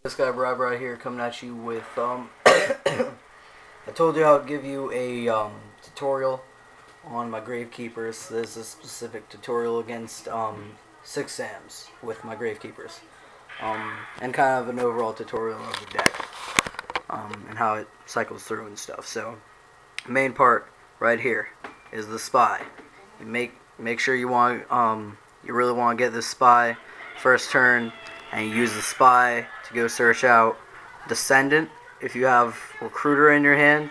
Thisguybrybry here, coming at you with I told you I'd give you a tutorial on my gravekeepers. There's a specific tutorial against 6 Sams with my gravekeepers, and kind of an overall tutorial of the deck, and how it cycles through and stuff. So main part right here is the spy. You make sure you really want to get this spy first turn, and you use the spy to go search out Descendant if you have Recruiter in your hand,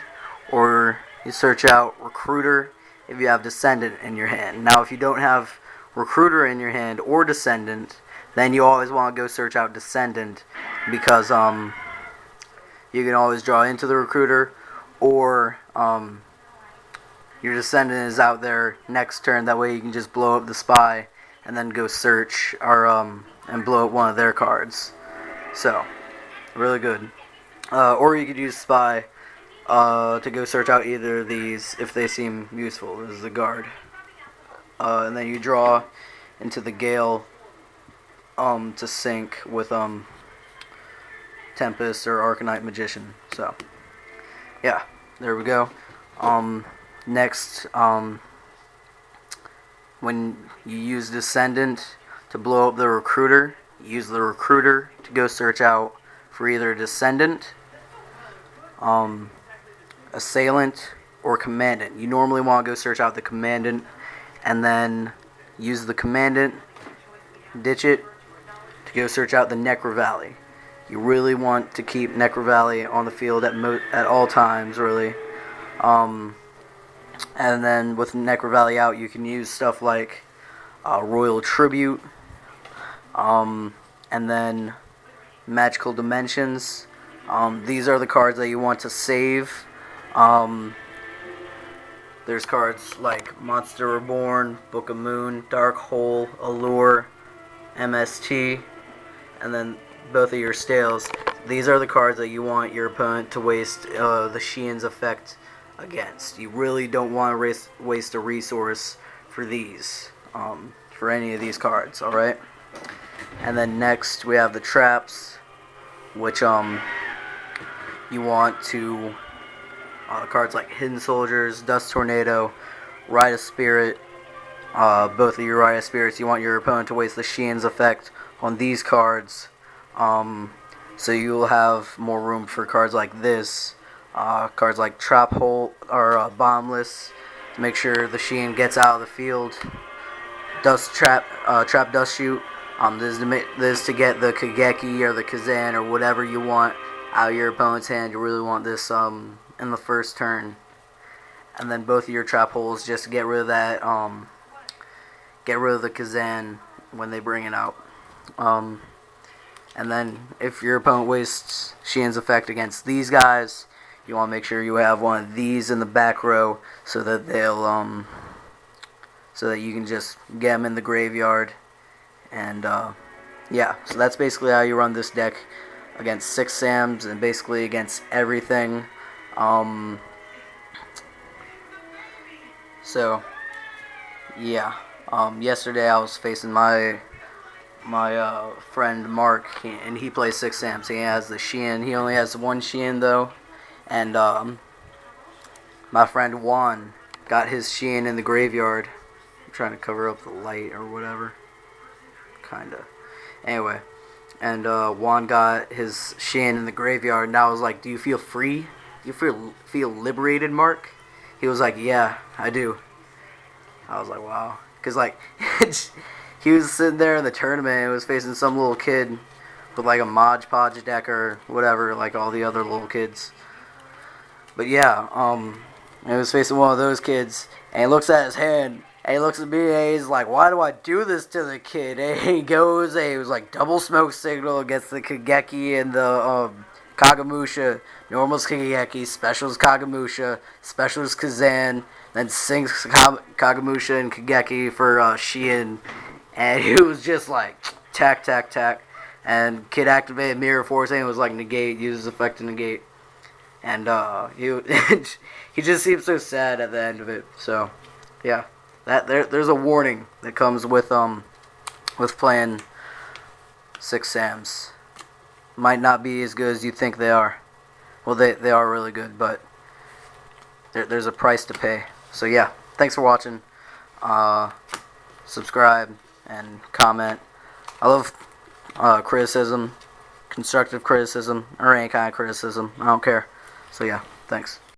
or you search out Recruiter if you have Descendant in your hand. Now, if you don't have Recruiter in your hand or Descendant, then you always want to go search out Descendant, because you can always draw into the Recruiter, or your Descendant is out there next turn. That way you can just blow up the spy and then go search and blow up one of their cards. So, really good. Or you could use spy to go search out either of these if they seem useful. This is the guard. And then you draw into the Gale to sync with Tempest or Arcanite Magician. So, yeah, there we go. Next, when you use Descendant to blow up the Recruiter, use the Recruiter to go search out for either Descendant, Assailant, or Commandant. You normally want to go search out the Commandant, and then use the Commandant, ditch it, to go search out the Necro Valley. You really want to keep Necro Valley on the field at all times, really. And then with Necro Valley out, you can use stuff like Royal Tribute, and then Magical Dimensions. These are the cards that you want to save. There's cards like Monster Reborn, Book of Moon, Dark Hole, Allure, MST, and then both of your Stales. These are the cards that you want your opponent to waste the Sheehan's effect against. You really don't want to waste a resource for these, for any of these cards, alright? And then next we have the traps, which you want to cards like Hidden Soldiers, Dust Tornado, Rite of Spirit. Both of your Rite of Spirits, you want your opponent to waste the Sheehan's effect on these cards, so you'll have more room for cards like this. Cards like Trap Hole or Bombless to make sure the Sheehan gets out of the field. Trap Dust Shoot. This is to get the Kageki or the Kazan or whatever you want out of your opponent's hand. You really want this in the first turn. And then both of your Trap Holes just to get rid of that. Get rid of the Kazan when they bring it out. And then if your opponent wastes Sheehan's effect against these guys, you want to make sure you have one of these in the back row so that they'll so that you can just get them in the graveyard. And yeah, so that's basically how you run this deck against 6 Sams and basically against everything. So yeah, yesterday I was facing my friend Mark, and he plays 6 Sams. He has the Sheehan. He only has one Sheehan though. And my friend Juan got his Sheehan in the graveyard. I'm trying to cover up the light or whatever. Kinda. Anyway. And Juan got his Sheehan in the graveyard. And I was like, do you feel free? Do you feel liberated, Mark? He was like, yeah, I do. I was like, wow. Because, like, he was sitting there in the tournament and was facing some little kid with, like, a Mod Podge deck or whatever, like all the other little kids. But yeah, he was facing one of those kids, and he looks at his hand, and he looks at me, and he's like, why do I do this to the kid? And he goes, and he was like, double smoke signal against the Kageki and the Kagamusha. Normal's Kageki, special's Kagamusha, special's Kazan, then sinks Kagamusha and Kageki for Sheehan. And he was just like, tack, tack, tack. And kid activated Mirror Force, and it was like negate, uses effect to negate. And he just seems so sad at the end of it. So yeah, there's a warning that comes with playing 6 Sams. might not be as good as you think they are. Well, they are really good, but there's a price to pay. So yeah, thanks for watching. Subscribe and comment. I love criticism, constructive criticism, or any kind of criticism. I don't care. So yeah, thanks.